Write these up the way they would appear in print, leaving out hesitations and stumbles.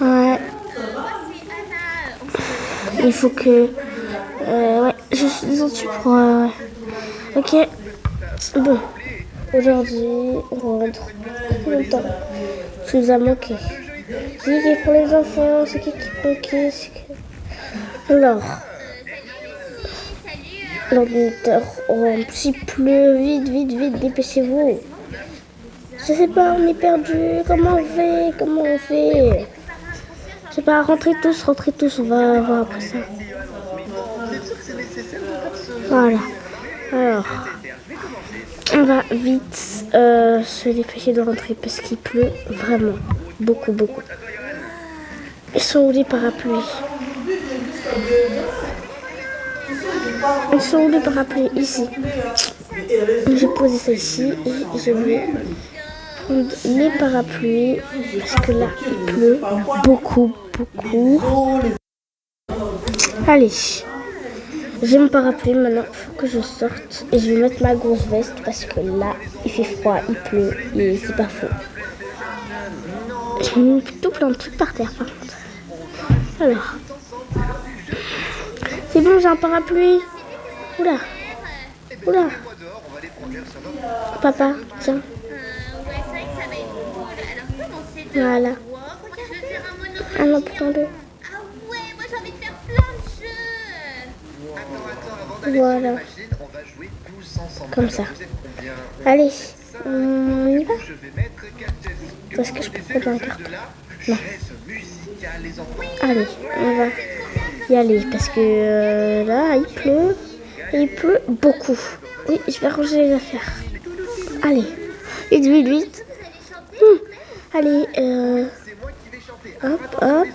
Ouais. Il faut que... ouais, je suis descendue pour... Ok. Bon. Aujourd'hui, on rentre. Longtemps. Tu nous as manqué. C'est qui pour les enfants? C'est qui prend qui? Alors... L'ordinateur. Oh, un petit pleut. Vite, vite, vite, dépêchez-vous. Je sais pas, on est perdu. Comment on fait? Je sais pas, rentrez tous, on va voir après ça. Voilà. Alors, on va vite se dépêcher de rentrer parce qu'il pleut vraiment beaucoup, beaucoup. Ils sont où les parapluies? Ils sont où les parapluies? Ici. J'ai posé ça ici et je vais prendre les parapluies parce que là il pleut beaucoup, beaucoup. Allez, j'ai mon parapluie maintenant, il faut que je sorte et je vais mettre ma grosse veste parce que là il fait froid, il pleut et c'est pas faux. J'ai mis tout plein de trucs par terre par contre. Alors, c'est bon, j'ai un parapluie. Oula, oula. Papa, tiens. Voilà. Alors, prends-le. Voilà. Comme ça. Allez, on y va? Est-ce que je peux prendre un carton? Non. Allez, on va y aller parce que là, il pleut. Et il pleut beaucoup. Oui, je vais ranger les affaires. Allez, vite, vite, vite. Allez, hop, hop.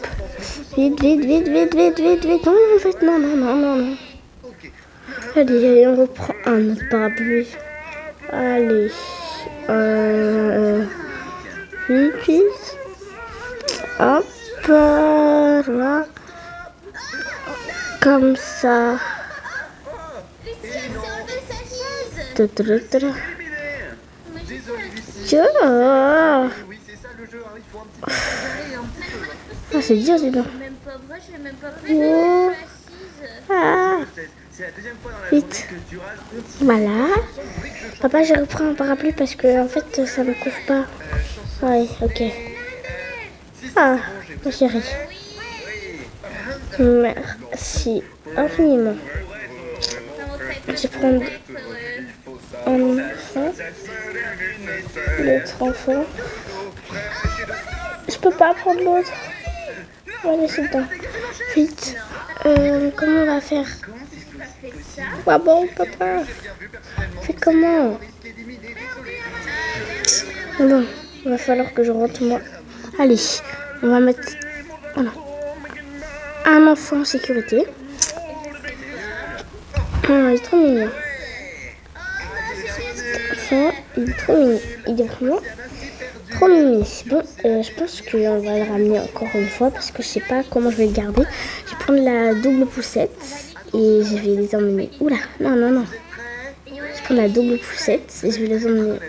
Vite, vite, vite, vite, vite, vite, vite. Non, en fait, non, non, non, non, non. Allez, on reprend un autre parapluie. Allez, vite, vite. Hop, là. Comme ça. Ah, c'est dur, c'est bien. Oh. Ah. Vite. Voilà. Papa, j'ai repris un parapluie parce que en fait, ça me couvre pas. Ouais, ok. Ah, ma chérie. Merci infiniment. Je vais prendre un enfant. L'autre enfant. Je peux pas prendre l'autre. On va laisser dedans. Vite. Comment on va faire? Ah bon, papa? C'est comment? Bon, il va falloir que je rentre moi. Allez, on va mettre un enfant en sécurité. Ah, il est trop mignon. Enfin, il est trop mignon. Il est vraiment trop mignon. Bon, je pense qu'on va le ramener encore une fois parce que je sais pas comment je vais le garder. Je vais prendre la double poussette et je vais les emmener. Oula, non, non, non. Je vais prendre la double poussette et je vais les emmener.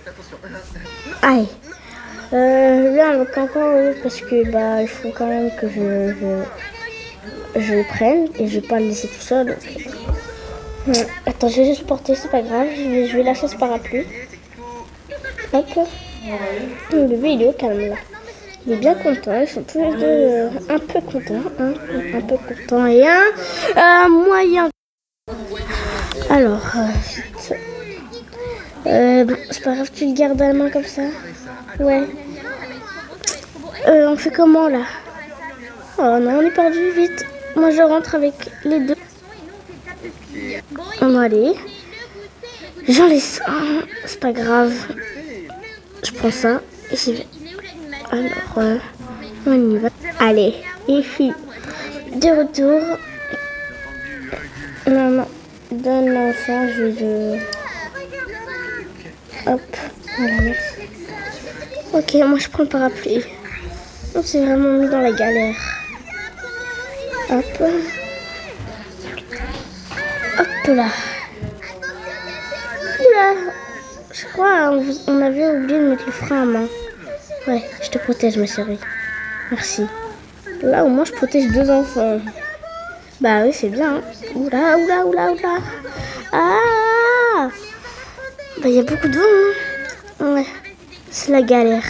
Allez. Là, on va encore parce que bah il faut quand même que je le prenne et je vais pas le laisser tout seul. Attends, je vais juste porter, c'est pas grave. Je vais lâcher ce parapluie. Hop. Le bébé il est au calme là. Il est bien content. Ils sont tous les deux un peu contents. Un peu contents et un moyen. Alors, bon, c'est pas grave, tu le gardes à la main comme ça. Ouais. On fait comment là? Oh non, on est perdu, vite. Moi je rentre avec les deux. On va aller. J'en laisse un, c'est pas grave. Je prends ça et j'y vais. Alors, on y va. Allez, les filles, de retour. Maman, donne l'enfant, je vais le... Hop, voilà, merci. Ok, moi je prends le parapluie. On s'est vraiment mis dans la galère. Hop. Hop là. Oula. Je crois on avait oublié de mettre le frein à main. Ouais, je te protège ma chérie. Merci. Là, au moins, je protège 2 enfants. Bah oui, c'est bien. Hein. Oula, oula, oula, oula. Ah! Bah, il y a beaucoup de vent. Hein. Ouais. C'est la galère.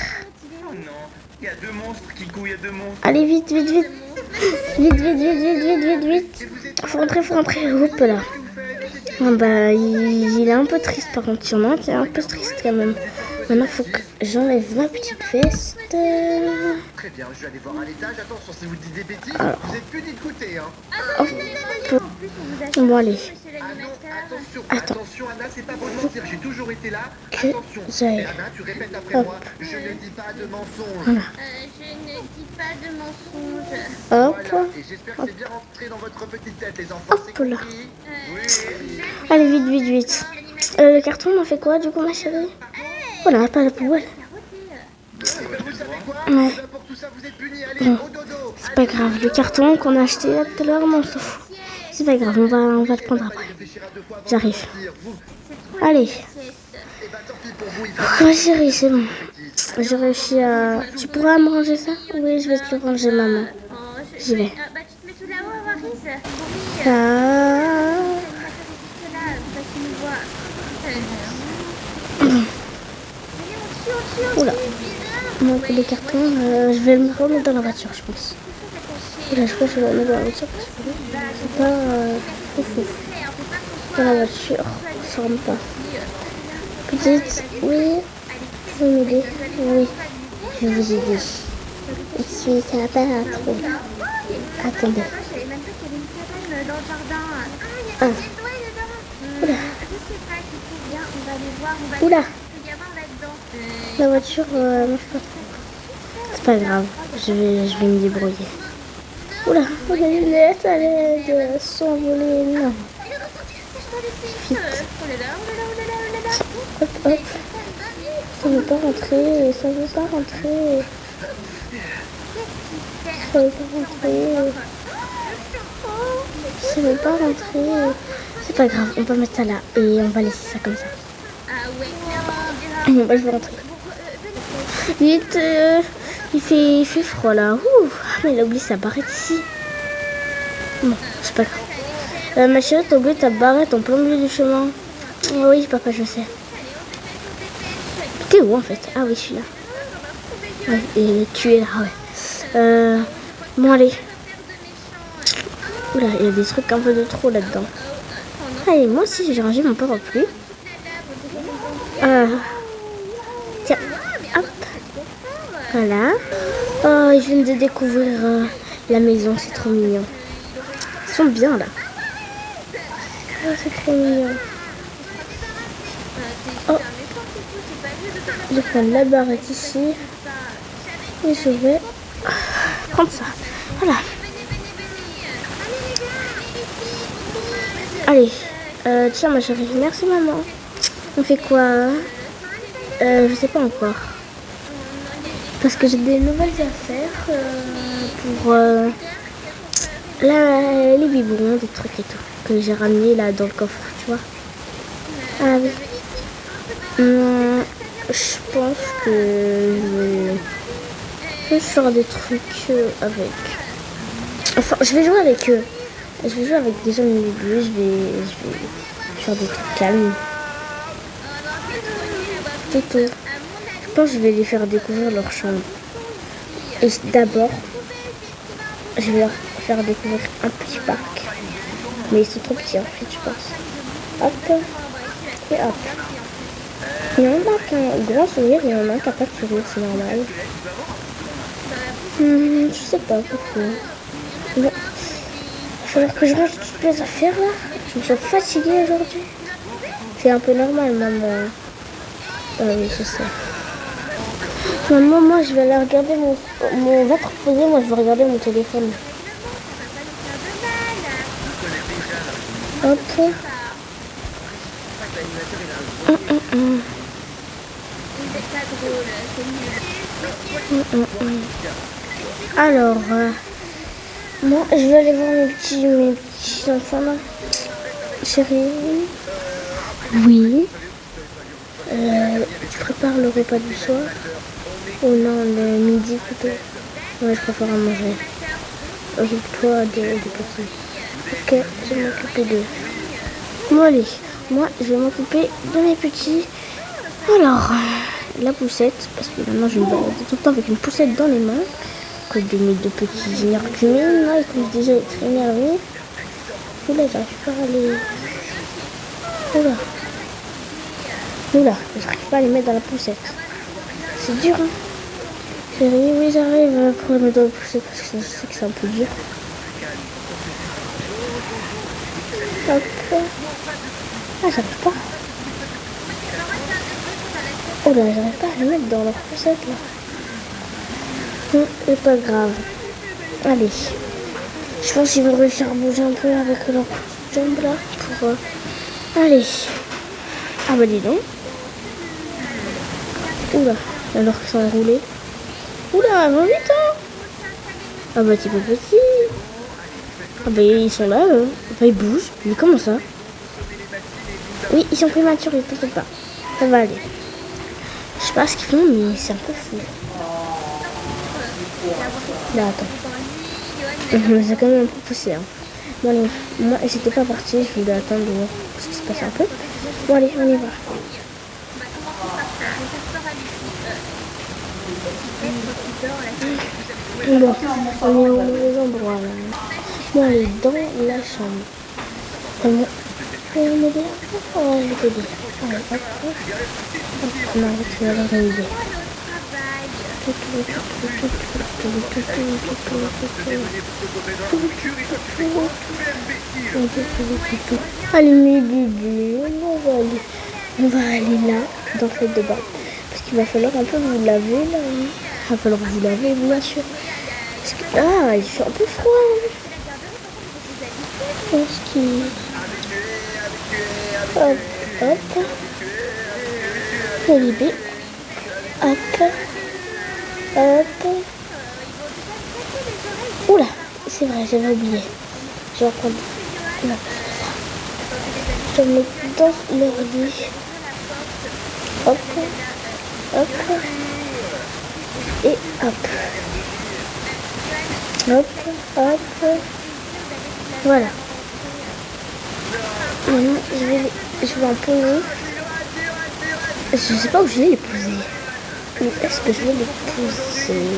Oh non, il y a 2 monstres qui couillent à 2 monstres. Allez, vite, vite, vite. Vite, vite, vite, vite, vite, vite, vite. Faut rentrer. Hop là. Ah bah, il est un peu triste par contre. Il y en a un qui est un peu triste quand même. Maintenant, faut que j'enlève ma petite veste. Très bien, je vais aller voir à l'étage. Attention, si vous dites des bêtises, vous êtes puni de goûter, hein. Hop. Bon, allez. Ah non, attention, Attends. attention Anna, c'est pas beau de mentir, j'ai toujours été là. Que Attention, j'aille. et Anna, tu répètes après Hop. moi, je ne dis pas de mensonges. Voilà. Je ne dis pas de mensonges. Hop. Voilà, et j'espère que c'est bien rentré dans votre petite tête, les enfants, c'est Hop là. compris. Oui. Allez, vite, vite, vite. Le carton, on en fait quoi du coup, ma chérie? Oh là, pas la poubelle. Eh ben, vous savez quoi Ouais. Eh ben, pour tout ça, vous êtes punis, allez, au dodo. C'est pas grave. Le carton qu'on a acheté là tout à l'heure, on s'en fout. C'est pas grave, on va le prendre après. Réfléchir à 2 fois avant J'arrive. de mentir, vous. Allez. Eh ben, tant pis pour vous, il faut Ma chérie, c'est bon. J'ai réussi à... Tu pourras me ranger ça? Oui, je vais te le ranger, maman. J'y vais. Bah, tu te mets tout là-haut, Maris. Oui, Ah. juste là, parce qu'il nous voit. Oula. Mon coup de carton, je vais le remettre dans la voiture, je pense. Oula, je crois que je vais le remettre dans la voiture parce que c'est pas fou. Dans la voiture, ça rentre pas. Petite, oui. Vous m'aidez? Oui. Je vais vous aider. Ici, ça va pas trop. Attendez. Je savais même pas qu'il y avait une cabane dans le jardin. Ah. Oula. Je sais pas si c'est bien, on va aller voir, on va Oula. le gamin là-dedans. La voiture marche pas trop. C'est pas grave, je vais me débrouiller. Oula, oh, la lunette, elle est s'envoler. Non. Vite. Hop, hop. Ça veut pas rentrer, ça veut pas rentrer. Ça veut pas rentrer. Ça veut pas rentrer. C'est pas grave, on va mettre ça là et on va laisser ça comme ça. Ah ouais, clairement, on dira. Bon, bah, je vais rentrer. Vite, il fait froid là. Ouh, mais il a oublié sa barrette ici. Bon, c'est pas grave. Ma chérie, t'as oublié ta barrette en plein milieu du chemin. Oui, papa, je sais. T'es où en fait? Ah oui, je suis là. Ouais, et tu es là, ouais. Bon, allez. Oula, il y a des trucs un peu de trop là-dedans. Allez, moi aussi, j'ai rangé mon parapluie. Tiens, hop. Voilà. Oh, ils viennent de découvrir la maison, c'est trop mignon. Ils sont bien là. Oh, c'est trop mignon. Oh. Je vais prendre la barrette ici. Et je vais prendre ça. Voilà. Allez. Tiens, ma chérie. Merci, maman. On fait quoi? Je sais pas encore. Parce que j'ai des nouvelles affaires pour les biberons, des trucs et tout. Que j'ai ramené là dans le coffre, tu vois. Ah oui. Je pense que je vais faire des trucs avec. Enfin, je vais jouer avec eux. Je vais jouer avec des gens au début. Je vais faire des trucs calmes. C'est tout. Je pense que je vais les faire découvrir leur chambre. Et d'abord, je vais leur faire découvrir un petit parc. Mais ils sont trop petits en fait, je pense. Hop. Et hop. Il y en a qu'un grand sourire, il y en a un qui n'a pas de sourire, c'est normal. Je sais pas pourquoi. Bon. Il va falloir que je range toutes mes affaires là. Je me sens fatiguée aujourd'hui. C'est un peu normal, maman. Ah oui, je sais. Maman, moi je vais aller regarder mon... Va te reposer, moi je vais regarder mon téléphone. Hop. Alors, moi je vais aller voir mes petits enfants là. Chérie. Oui. Tu prépares le repas du soir? Ou non, le midi plutôt. Ouais, je préfère à manger. Occupe-toi des petits. Ok, je vais m'occuper d'eux. Bon allez, moi je vais m'occuper de mes petits. Alors, la poussette, parce que maintenant je me balade tout le temps avec une poussette dans les mains. Que de mes deux petits énergumènes, là, ils commencent déjà à être énervés. Oula, j'arrive pas à les... Oula. Oula, j'arrive pas à les mettre dans la poussette. C'est dur, hein. Chérie, oui, j'arrive à les mettre dans la poussette parce que je sais que c'est un peu dur. Hop. Ah, j'arrive pas. Oula, j'arrive pas à les mettre dans la poussette, là. C'est pas grave. Allez. Je pense qu'ils vont réussir à bouger un peu avec leurs jambes là. Pour, Allez. Ah bah dis donc. Oula. Alors qu'ils sont enroulés. Oula, va vite hein. Ah bah petit peu petit. Ah bah ils sont là. Enfin ils bougent. Mais comment ça? Oui, ils sont prématurés, t'inquiète pas. Ça va aller. Je sais pas ce qu'ils font, mais c'est un peu fou. Là, attends. C'est quand même un peu poussé. Hein. Bon, allez, moi, j'étais pas partie. Je voulais attendre de voir ce qui se passe un peu. Bon, allez, on y va. Bon, on est au mauvais endroit, là. Bon, allez, dans la chambre. On est bien. On va t'aider. Allez, hop, hop. On arrête, tu vas avoir une idée. Allez mes bébés, on va aller là, dans le fait de bain. Parce qu'il va falloir un peu vous laver là. Il va falloir vous laver bien sûr. Parce que, ah, il fait un peu froid. Je pense qu'il... Hop, hop. Les bébés. Hop. Hop. Oula, c'est vrai, j'avais oublié. Je vais reprendre. Non, c'est ça. Je vais me mettre dans l'ordi. Hop. Hop. Et hop. Hop. Hop. Voilà. Maintenant, je vais en poser. Je sais pas où je vais les poser. Mais est-ce que je vais les poser?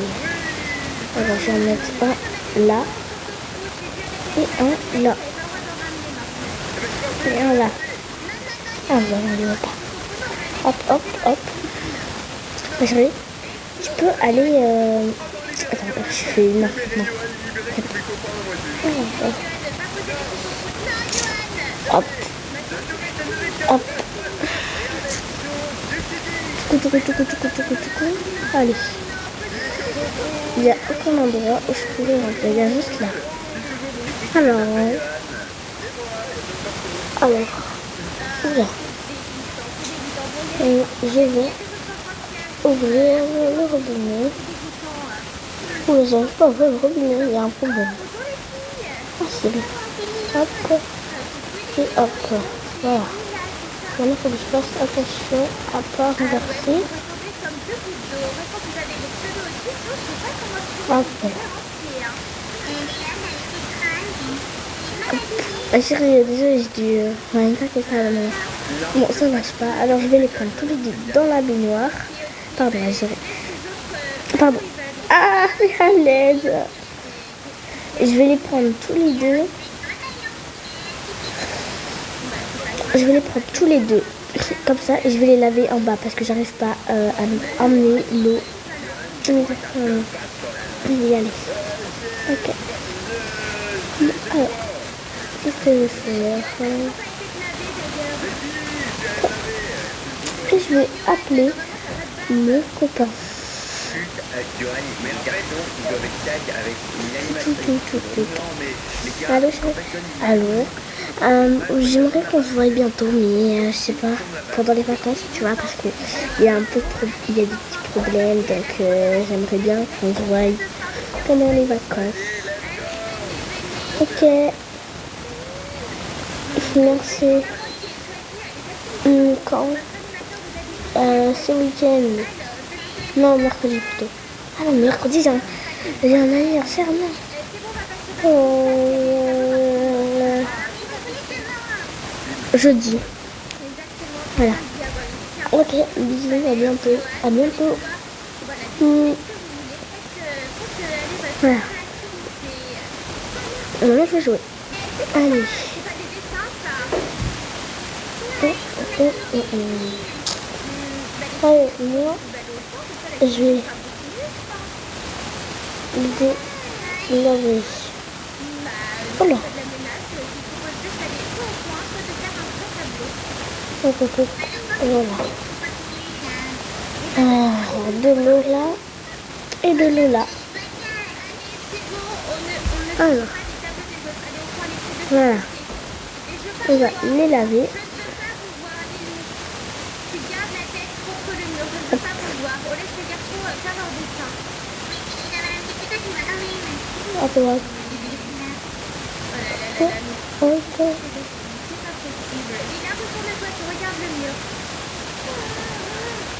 Alors je vais en mettre un là. Et un là. Et un là. Ah bah on les voit pas. Hop, hop, hop. Ma chérie, tu peux aller... Attends, je fais... Non, non. Hop. Hop. Allez. Il n'y a aucun endroit où je pourrais rentrer. Il y a juste là. Alors. Oula. Et je vais ouvrir le robinet. Oula, j'arrive pas à ouvrir le robinet. Il y a un problème. Ah, c'est bon. Hop. Et hop. Voilà. Maintenant, il faut que je fasse attention à pas renverser. Hop. Ah chérie, désolée, j'ai dû... Ouais, ne t'inquiète pas, maman. Bon, ça marche pas. Alors, je vais les prendre tous les deux dans la baignoire. Pardon, chérie. Pardon. Ah, à l'aide. Je vais les prendre tous les deux. Je vais les prendre tous les deux. Comme ça, et je vais les laver en bas parce que j'arrive pas à emmener l'eau. Je vais y aller. Ok. Alors, qu'est-ce que je vais faire? Et je vais appeler mon copain. Allô, allô. J'aimerais qu'on se voie bientôt, mais je sais pas, pendant les vacances, tu vois, parce qu'il y a il y a des petits problèmes, donc j'aimerais bien qu'on se voie pendant les vacances. Ok. Merci. Quand? Ce week-end. Non, mercredi plutôt. Ah non, mercredi, J'ai un anniversaire, non. C'est bon, on va passer au Jeudi. Exactement. Voilà. Tiens, Ok, bisous, à bientôt. À bientôt. voilà. Hmm, Faites aller votre Voilà. activité. Maintenant, je vais jouer. Allez. C'est pas des dessins, ça. Allez, moi, je vais délaver. Oh là. Hop, hop, hop. Voilà. De Lola et de Lola. Alors, voilà. On va les laver. Tu gardes la tête contre le mur, je ne veux pas vous voir. On laisse les garçons faire leur dessin. À droite. Oh là là là là là, Ok. c'est pas possible. Lila, retourne-toi, tu regardes le mur.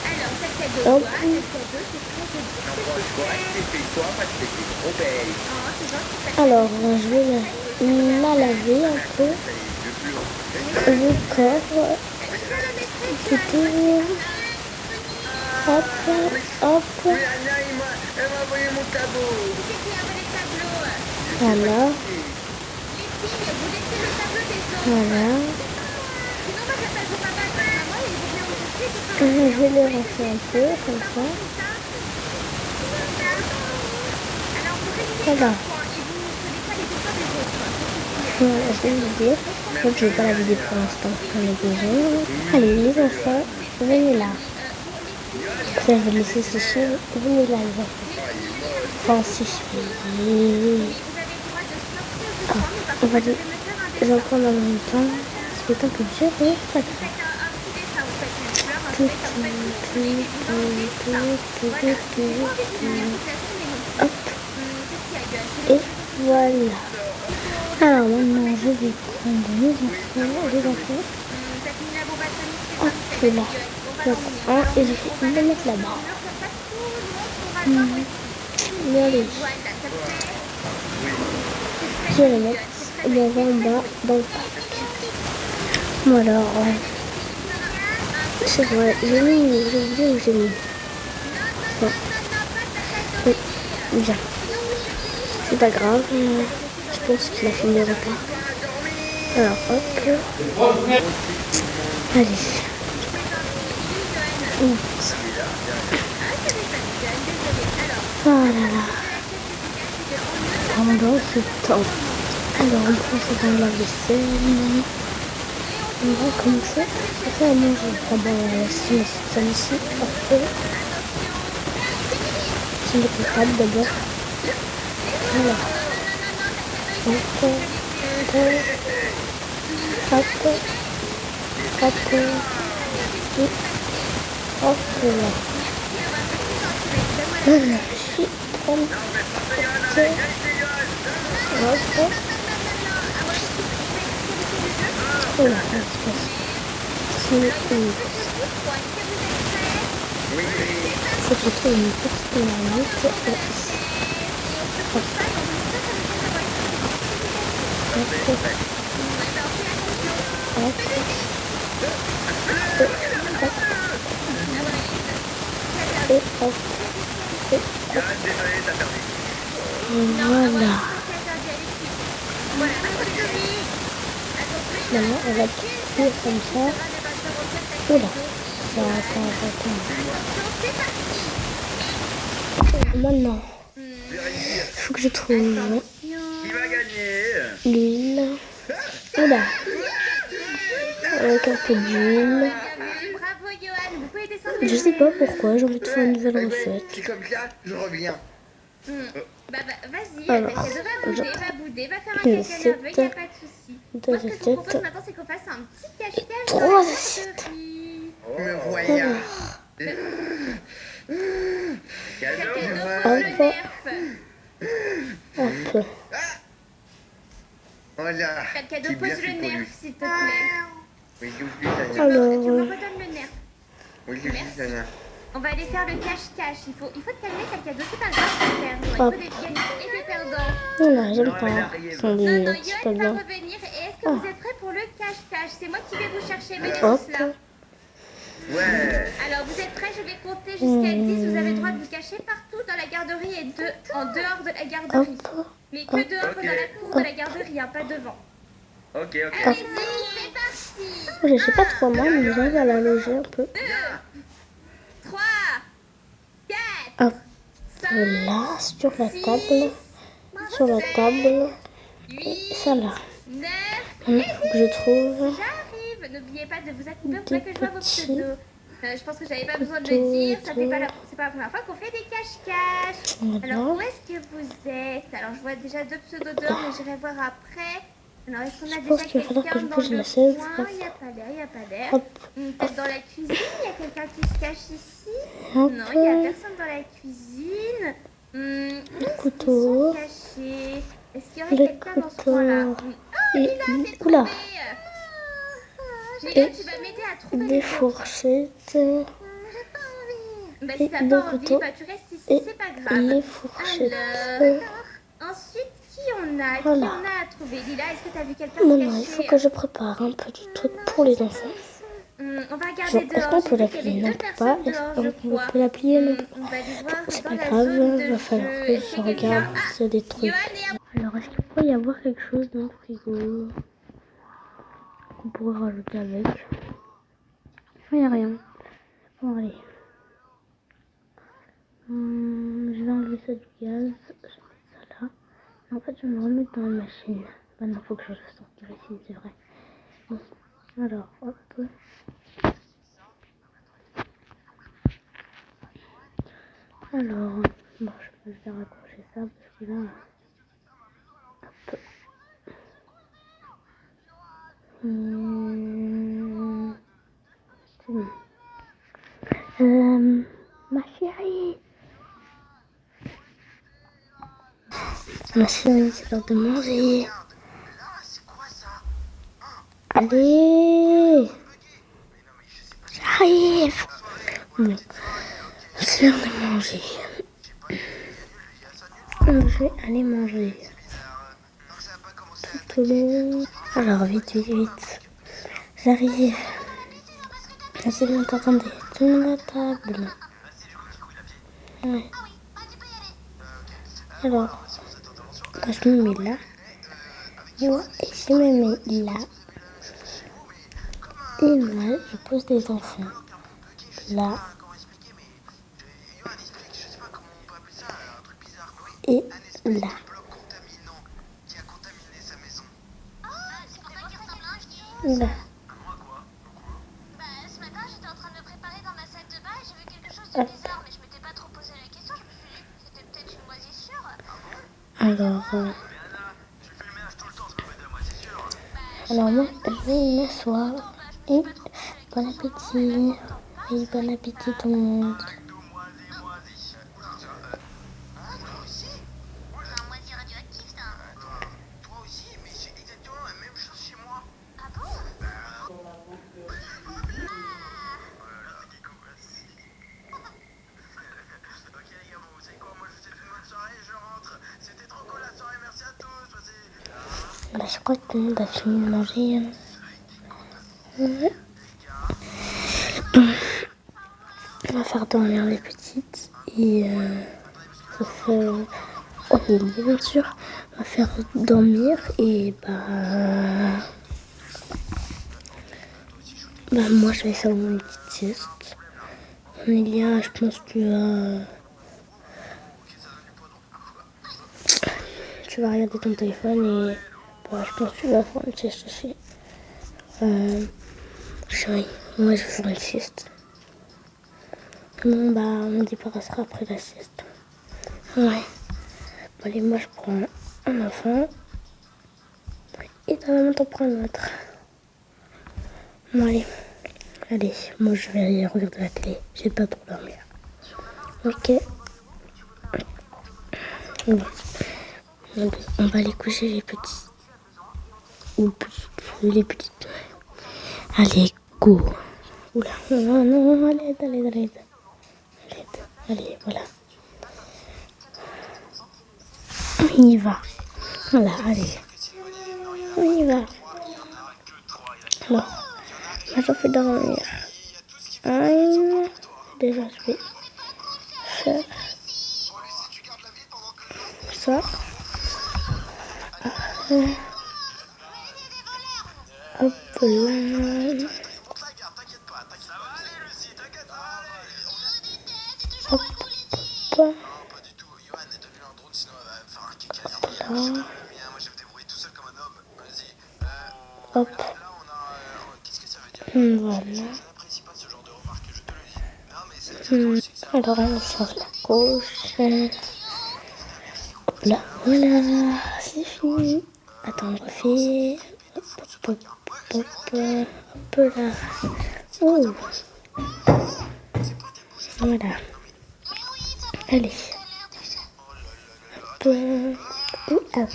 Alors, cette tête de Hop. bois, cette tête de, c'est très joli. Embrasse-toi, tais-toi parce que t'es trop belle. Oh, c'est gentil, ça Alors, je vais la laver un peu. Le corps. Plutôt. Hop, hop. Oui, Anna, elle m'a envoyé mon tableau. c'est qui a volé le tableau. Voilà. Les filles, vous laissez le tableau des autres. Voilà. Sinon, moi, j'appelle vos papas et vos mamans et ils vont venir vous chercher tout ça. Je vais le refaire un peu, comme ça. Alors, vous révisez Voilà. un point et vous ne prenez pas les dessins des autres. Voilà, je vais vous dire. Donc, je vais pas la vider pour l'instant. J'en ai besoin. Allez, les enfants, venez là. Je vais laisser sécher. Venez là, les enfants. Enfin, si je fais. On va dire. J'en prends en même temps. C'est le temps que je vais faire. Hop. Et voilà. Alors maintenant, je vais prendre les enfants. Hop là. Donc, un, et je vais le mettre là-bas. Allez. Je vais le mettre en bas dans le parc. Bon alors, c'est vrai, j'ai oublié où j'ai mis. Bon. Oui, bien. C'est pas grave, je pense qu'il a fini le repas. Alors, hop. Allez. Oups. Oh là là. Pendant ce temps. Alors, on prend ça dans la vaisselle. On va commencer à faire à manger. Ah ben, si ça ici, après. C'est le potable d'abord. Voilà. Hop, hop, hop, hop, et hop là. Voilà, je suis prête. Hop. Oh là, ça se passe. C'est une... Faut que je trouve une petite marmite ici. Hop. Hop. Hop. Et hop. Et hop. Et voilà. Maintenant, on va cuire comme ça. Oula, ça va. Maintenant, il faut que je trouve Qui va gagner? l'huile. Oula, avec un peu d'huile. Bravo, Johan. Vous pouvez descendre. Je sais pas pourquoi, j'ai envie de faire une nouvelle recette. C'est comme ça, je reviens. Vas-y, Alors, va bouder, va faire un une caca nerveux, y a pas de souci. deux Moi, ce que je vous propose assiettes. maintenant, c'est qu'on fasse un petit cache-cache. Trois dans la assiettes. porterie. Me voilà. Cadeau Cadeau, pour le Hop. nerf. Hop. Voilà. Cadeau, C'est pose bien le fait pour nerf, lui. s'il te plaît. Oui, je vous dis, Tania. Alors, Tu me redonnes le nerf. Oui, je vous dis, Tania. On va aller faire le cache-cache. Il faut te calmer, t'as le cadeau. C'est pas grave, tu perds. Il faut des gagnants et des perdants. Non, j'aime pas. Ce sont Non, des non, petits Yoann va perdants. revenir. Et est-ce que vous êtes prêts pour le cache-cache? C'est moi qui vais vous chercher. Venez Hop. tous là. Ouais. Alors, vous êtes prêts? Je vais compter jusqu'à 10. Vous avez le droit de vous cacher partout dans la garderie et en dehors de la garderie. Hop. Mais que dehors dans la cour de la garderie, hein, pas devant. Ok. Allez-y, c'est parti. Je sais pas trop mal, mais j'arrive à la loger un peu. 3, 4, Hop 5, là, sur la table. Sur la table. Et 8, ça là. 9. Maintenant, il faut que je trouve J'arrive. N'oubliez pas de vous accouper pour des pas que je vois vos petits pseudos. Je pense que j'avais pas besoin de le dire. C'est pas la première fois qu'on fait des cache-cache. Alors, où Voilà. est-ce que vous êtes? Alors, je vois déjà 2 pseudos dehors, mais j'irai voir après. Alors, est-ce qu'on a Je pense déjà qu'il va falloir que je quelqu'un dans bouge le la chaise. coin? Il n'y a pas d'air, il n'y a pas d'air. Hop. Peut-être dans la cuisine, il y a quelqu'un qui se cache ici? Hop. Non, il n'y a personne dans la cuisine. Où est-ce qu'ils couteau. sont cachés? Est-ce qu'il y aurait Le quelqu'un dans ce coin-là? couteau. Oh, Et Lila, t'es oula. tombée. Lila, tu vas m'aider à trouver Des les autres. fourchettes. Bah, Et si t'as le pas envie, couteau. bah, tu restes ici, Et c'est pas grave. les fourchettes. Alors, ensuite, qui on a? Qui Voilà. on a à trouver? Lila, est-ce que t'as vu quelqu'un se Maintenant, il faut cacher? que je prépare un petit truc pour les enfants. On va Genre, regarder est-ce dehors. qu'on peut J'ai la vu qu'il y plier? avait Non, 2 pas. personnes Est-ce dehors, je qu'on crois. peut la plier? Non. On va aller voir C'est dans pas la grave, zone de il va falloir jeu. que Est-ce je qu'il y a regarde quelqu'un? s'il y a des trucs. Yoann est à Alors, est-ce qu'il pourrait y avoir quelque chose dans le frigo qu'on pourrait rajouter avec? Il n'y a rien. Bon, allez. Je vais enlever ça du gaz. Je vais mettre ça là. En fait, je vais me remettre dans la machine. Maintenant, il faut que je sorte ici, c'est vrai. Bon. Alors, hop. Alors, bon, je vais raccrocher ça parce que là. Hop. C'est bon. Ma chérie. Ma chérie, c'est l'heure de manger. Allez. J'arrive. Bon, c'est l'heure de manger. Je vais aller manger. Tout le monde. Alors, vite, vite, vite. J'arrive. C'est bon, attendez. Tout le monde à table. Ouais. Alors, quand je me mets là, et je me mets là, et moi, je pose des enfants là, et là. Là. Ce matin, j'étais en train de me préparer dans ma salle de bain et j'ai vu quelque chose de bizarre, mais je m'étais pas trop posé la question. Je me suis dit que c'était peut-être une moisissure. Alors moi, je vais m'asseoir et bon appétit. Et bon appétit tout le monde. C'est un moisi radioactif, ça. Toi aussi, mais c'est exactement la même chose chez moi. Ah bon? Ok les gars, bon, vous savez quoi, moi je vous souhaite une bonne soirée, je rentre. C'était trop cool la soirée, merci à tous. Passez... Là, je crois que tout le monde a fini de manger. Hein. Ouais. Bon. On va faire dormir les petites et ça fait Aurélie bien sûr. On va faire dormir et moi je vais faire une petite sieste. Amélia, je pense que tu vas regarder ton téléphone et je pense que tu vas faire une sieste aussi. Chérie, moi je vais faire une sieste. Bon, on débarrassera après la sieste. Ouais. Bon, allez, moi je prends un enfant. Et dans la main, t'en prends un autre. Bon, allez. Allez, moi je vais aller regarder la télé. J'ai pas trop dormir. Ok. Bon. On va aller coucher les petits. Ou les petites. Allez, go. Oula, non, allez. Allez, voilà. On y va. Voilà, allez. On y va. Alors, moi j'en fais dormir. Déjà, je vais faire ça. Hop là. Hop. Hop. Là. Hop. Voilà. Alors on change la couche. Hop là, voilà, c'est fini. Attends, on refait. Hop, hop, hop, hop là. Oh. Voilà. Allez. Hop. Hop.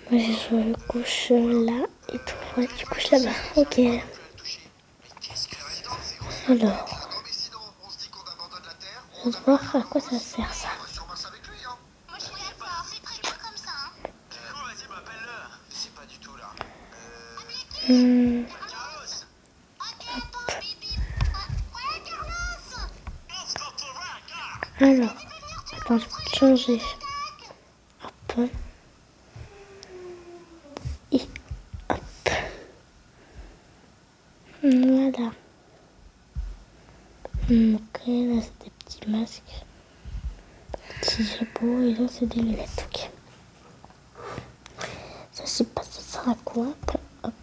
Moi je couche là et toi tu couches là-bas. Ok. Alors. Je vais voir à quoi ça sert ça. Moi je suis d'accord, c'est très bien comme ça. Hein. Vas-y, bah appelle-le. C'est pas du tout là. Alors, attends, je vais changer. Hop. Et hop. Voilà. Ok, là c'est des petits masques. Petits chapeaux et là c'est des lunettes. Ok. Ça, je sais pas, ça sert à quoi. Hop.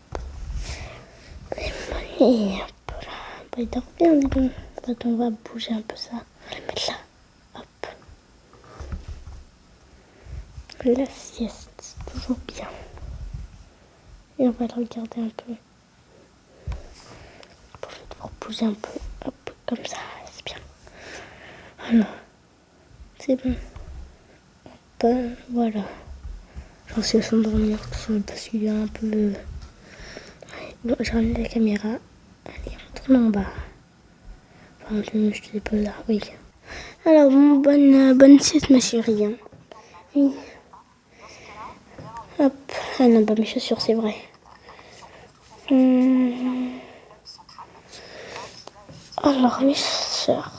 Et hop là. Bah, il dort bien, dis donc. Attends, on va bouger un peu ça. On va le mettre là. Hop. La sieste, toujours bien. Et on va le regarder un peu. Pour devoir bouger un peu. Hop, comme ça, c'est bien. Voilà. C'est bon. Hop, voilà. J'en suis à s'endormir parce qu'il y a un peu... Bon, j'ai ramené la caméra. Allez, on tourne en bas. Enfin, je te dépose là, oui. Alors, bon, bonne sieste, ma chérie. Hein. Oui. Hop. Ah non, pas mes chaussures, c'est vrai. Alors, mes chaussures.